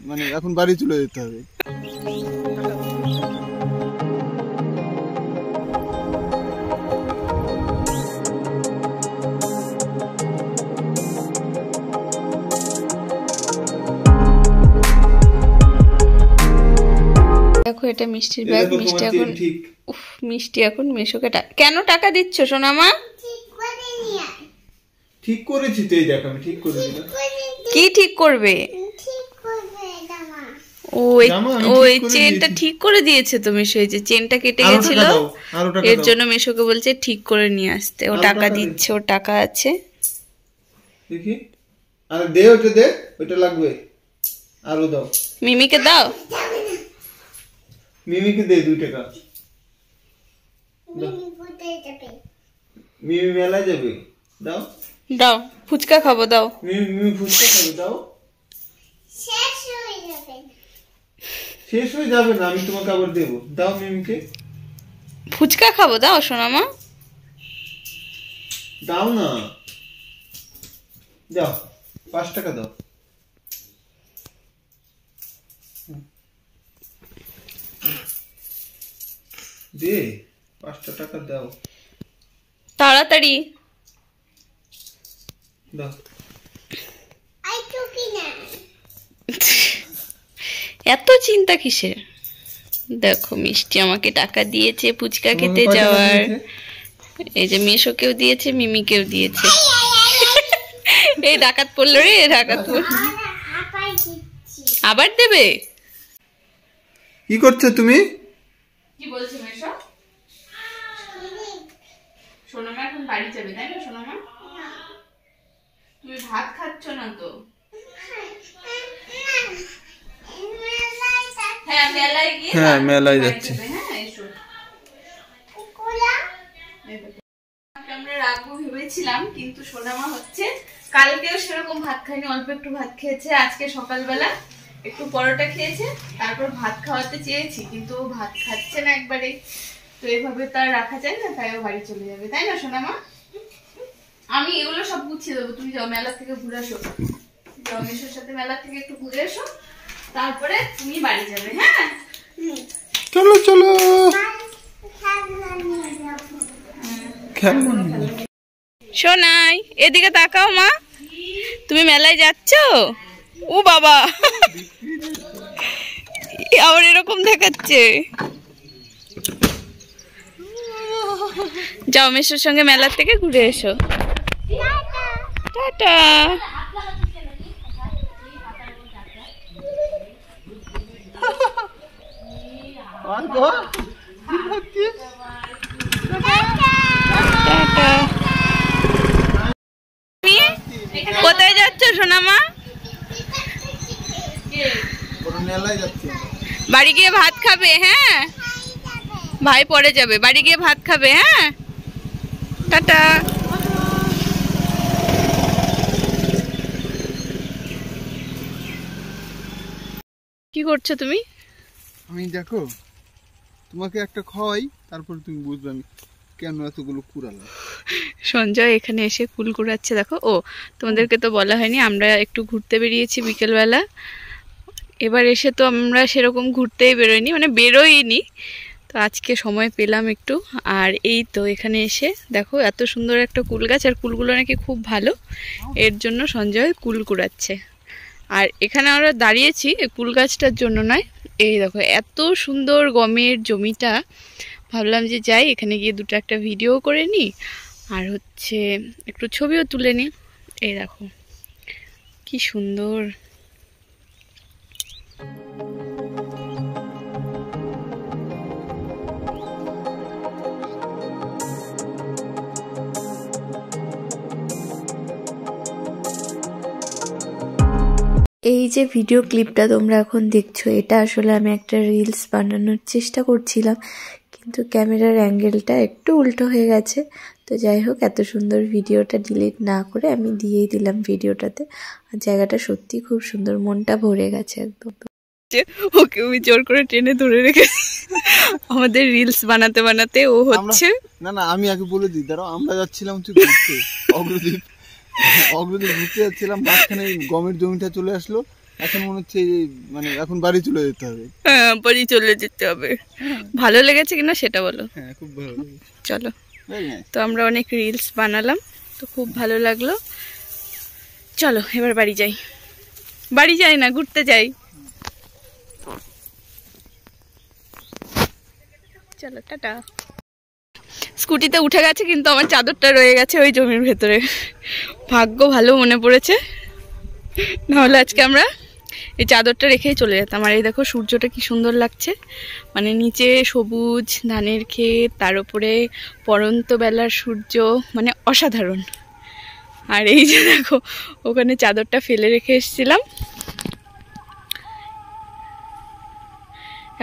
মানে এখন বাড়ি চলে যেতে হবে। দেখো এটা মিষ্টির ব্যাগ। মিষ্টি এখন মিষ্টি এখন মেশোকে কেন টাকা দিচ্ছ সোনামা? ঠিক করেছি তো, এই দেখ আমি ঠিক করে দিলাম। কি ঠিক করবে? ওই চেনটা ঠিক করে দিয়েছে তো মেশো। এই যে চেনটা কেটে গেছিল এর জন্য মেশোকে বলছে ঠিক করে নিয়ে আসতে। ও টাকা দিচ্ছে, ওর টাকা আছে। দেখি আরে দে, ওটা দে, ওটা লাগবে। আরো দাও। মিমিকে দাও, মিমিকে দে 2 টাকা। মিমি মেলায় যাবে, দাও দাও। ফুচকা খাবো, দাও। মিমি ফুচকা খাবে, দাও। শেষ হয়ে যাবে না, আমি তোমাকে আবার দেবো, দাও মিমিকে। ফুচকা খাবো, দাও সোনামা। দাও না, দাও 5 টাকা দাও। দে 5 টাকা দাও তাড়াতাড়ি দাও। এত চিন্তা কিসের? দেখো মিষ্টি আমাকে টাকা দিয়েছে ফুচকা খেতে যাওয়ার। এই যে মেশোকেও দিয়েছে, মিমিকেও দিয়েছে। এই ডাকাত পড়লো রে, ডাকাত পড়লো। আবার দেবে? কি করছো তুমি? কি বলছো মেশো? সোনামা এখন বাড়ি যাবে তাই না সোনামা? তুমি ভাত খাচ্ছ না তো? হ্যাঁ মেলায় যাচ্ছি। আমরা রাখবো ভেবেছিলাম, কিন্তু সোনামা হচ্ছে কালকেও সেরকম ভাত খায়নি, অল্প একটু ভাত খেয়েছে। আজকে সকালবেলা একটু পরোটা খেয়েছে, তারপর ভাত খাওয়াতে চেয়েছি কিন্তু ও ভাত খাচ্ছে না একবারে। তো এইভাবে তার রাখা যায় না, তাই ও বাড়ি চলে যাবে তাই না সোনামা? আমি এগুলো সব গুছিয়ে দেবো, তুমি যাও মেলা থেকে ঘুরে আসো। যাও মেশোর সাথে মেলা থেকে একটু ঘুরে এসো, তারপরে তুমি বাড়ি যাবে। হ্যাঁ চলো চলো। সোনাই এদিকে তাকাও মা, তুমি মেলায় যাচ্ছ? ও বাবা, আবার এরকম দেখাচ্ছে। যাও মেশোর সঙ্গে মেলা থেকে ঘুরে এসো। টাটা। কোথায় যাচ্ছ সোনামা? বাড়ি গিয়ে ভাত খাবে? হ্যাঁ ভাই পরে যাবে, বাড়ি গিয়ে ভাত খাবে। হ্যাঁ টাটা। কি করছো তুমি? আমি দেখো তোমাকে একটা খাওয়াই, তারপর তুমি বুঝবে আমি কেন এতগুলো কুড়ালাম। সঞ্জয় এখানে এসে কুল কুড়াচ্ছে। দেখো, ও তোমাদেরকে তো বলা হয়নি, আমরা একটু ঘুরতে বেরিয়েছি বিকেলবেলা। এবার এসে তো আমরা সেরকম ঘুরতেই বেরোইনি, মানে বেরোইনি, তো আজকে সময় পেলাম একটু। আর এই তো এখানে এসে দেখো এত সুন্দর একটা কুল গাছ, আর কুলগুলো নাকি খুব ভালো, এর জন্য সঞ্জয় কুল কুড়াচ্ছে। আর এখানে আমরা দাঁড়িয়েছি কুল গাছটার জন্য নয়, এই দেখো এত সুন্দর গমের জমিটা। ভাবলাম যে যাই এখানে গিয়ে দুটো একটা ভিডিও করে নিই, আর হচ্ছে একটু ছবিও তুলে নিই। এই দেখো কি সুন্দর। এই যে ভিডিও ক্লিপটা তোমরা এখন দেখছো, এটা আসলে আমি একটা রিলস বানানোর চেষ্টা করছিলাম, কিন্তু ক্যামেরার অ্যাঙ্গেলটা একটু উল্টো হয়ে গেছে। তো যাই হোক, এত সুন্দর ভিডিওটা ডিলিট না করে আমি দিয়েই দিলাম ভিডিওটাতে। আর জায়গাটা সত্যি খুব সুন্দর, মনটা ভরে গেছে একদম। ওকে আমি জোর করে টেনে ধরে রেখেছি আমাদের রিলস বানাতে বানাতে। ও হচ্ছে না না, আমি আগে বলে দিই, দাঁড়াও। আমরা যাচ্ছিলাম ঘুরতে, অগ্রদ্বীপ ঘুরতে যাচ্ছিলাম, মাঝখানে গমের জমিটা চলে আসলো, এখন মনে হচ্ছে মানে এখন বাড়ি চলে যেতে হবে। হ্যাঁ, বাড়ি চলে যেতে হবে। ভালো লেগেছে কিনা সেটা বলো। হ্যাঁ, খুব ভালো লেগেছে। চলো, তো আমরা অনেক রিলস বানালাম, তো খুব ভালো লাগলো। চলো এবার বাড়ি যাই। বাড়ি যাই না, ঘুরতে যাই। চলো টাটা। স্কুটিতে উঠে গেছে, কিন্তু আমার চাদরটা রয়ে গেছে ওই জমির ভেতরে। ভাগ্য ভালো মনে পড়েছে, নাহলে আজকে আমরা এই চাদরটা রেখেই চলে যেতাম। আর এই দেখো সূর্যটা কি সুন্দর লাগছে, মানে নিচে সবুজ ধানের ক্ষেত, তার উপরে পড়ন্ত বেলার সূর্য, মানে অসাধারণ। আর এই যে দেখো ওখানে চাদরটা ফেলে রেখে এসেছিলাম,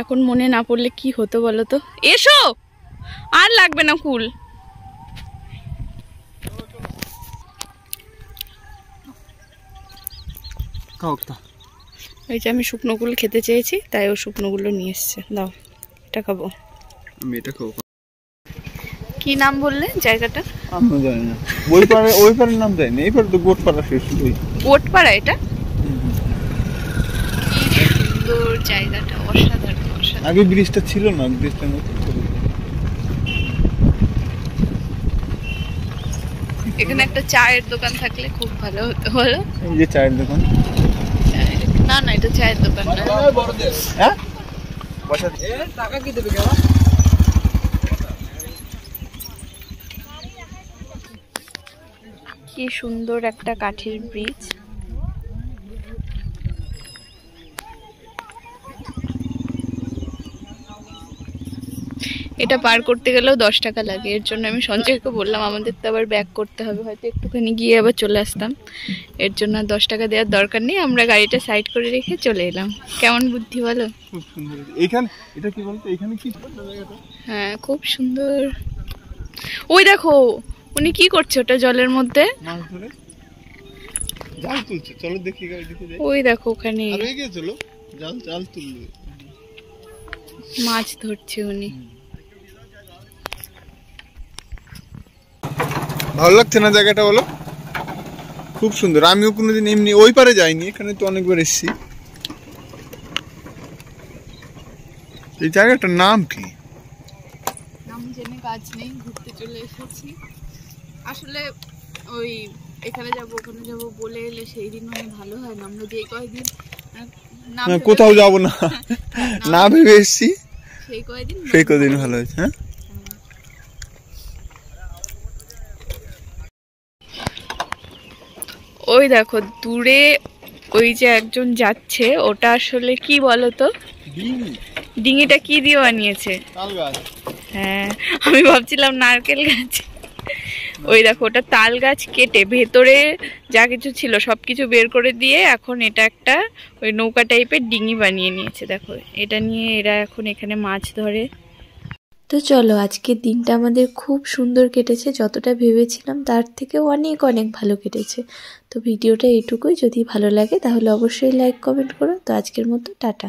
এখন মনে না পড়লে কি হতো বলো তো। এসো, আর লাগবে না কুল। এই যে আমি শুকনো কুল খেতে চেয়েছি, তাই ও শুকনো গুলো নিয়ে এসছে। দাও, এটা খাবো। আমি এটা খাবো। কি নাম বললে জায়গাটা? আমি জানি না, ওই পারের নাম জানি না। এই পারে তো গোটপাড়া শেষ। গোটপাড়া? এটা কি সুন্দর জায়গাটা, অসাধারণ অসাধারণ। আগে ব্রিজটা ছিল না, ব্রিজটার মতো। এখানে একটা চায়ের দোকান থাকলে খুব ভালো হতো বলো। এই যে চায়ের দোকান। না না, এটা চায়ের দোকান না। হ্যাঁ, টাকা কি দেবে? কি সুন্দর একটা কাঠের ব্রিজ। এটা পার করতে গেলেও 10 টাকা লাগে। এর জন্য আমি সঞ্জয়কে বললাম আমাদের তো আবার ব্যাক করতে হবে, হয়তো একটুখানি গিয়ে আবার চলে আসতাম। এর জন্য 10 টাকা দেওয়ার দরকার নেই, আমরা গাড়িটা সাইড করে রেখে চলে এলাম। কেমন বুদ্ধি বলো? খুব সুন্দর। এখানে এটা কি বলতো, এখানে কি? হ্যাঁ, খুব সুন্দর। ওই দেখো উনি কি করছে ওটা জলের মধ্যে? মাছ ধরে জাল তুলছে। চলো দেখি, গাড়ি দেখে যাই। ওই দেখো ওখানে আর এগিয়ে চলো, জাল তুলবে, মাছ ধরছে উনি। ভালো লাগছে না জায়গাটা বলো? খুব সুন্দর। আমিও কোনোদিন এমনি ওই পারে যাইনি, এখানে তো অনেকবার এসেছি। এই জায়গাটার নাম কি? নাম জেনে কাজ নেই, ঘুরতে চলে এসেছি। আসলে ওই এখানে যাবো ওখানে যাবো বলে এলে সেই দিন মানে ভালো হয় না। আমরা যে কয়েকদিন কোথাও যাবো না না ভেবে এসেছি, সেই কদিন ভালো হয়েছে। হ্যাঁ, ওই দেখো দূরে ওই যে একজন যাচ্ছে, ওটা আসলে কি বলতো? ডিঙিটা কি দিয়ে বানিয়েছে? হ্যাঁ, আমি ভাবছিলাম নারকেল গাছ। ওই দেখো ওটা তাল গাছ কেটে ভেতরে যা কিছু ছিল সবকিছু বের করে দিয়ে এখন এটা একটা ওই নৌকা টাইপের ডিঙি বানিয়ে নিয়েছে। দেখো এটা নিয়ে এরা এখন এখানে মাছ ধরে। তো চলো, আজকের দিনটা আমাদের খুব সুন্দর কেটেছে, যতটা ভেবেছিলাম তার থেকে অনেক অনেক ভালো কেটেছে। তো ভিডিওটা এইটুকুই। যদি ভালো লাগে তাহলে অবশ্যই লাইক কমেন্ট করো। তো আজকের মতো টাটা।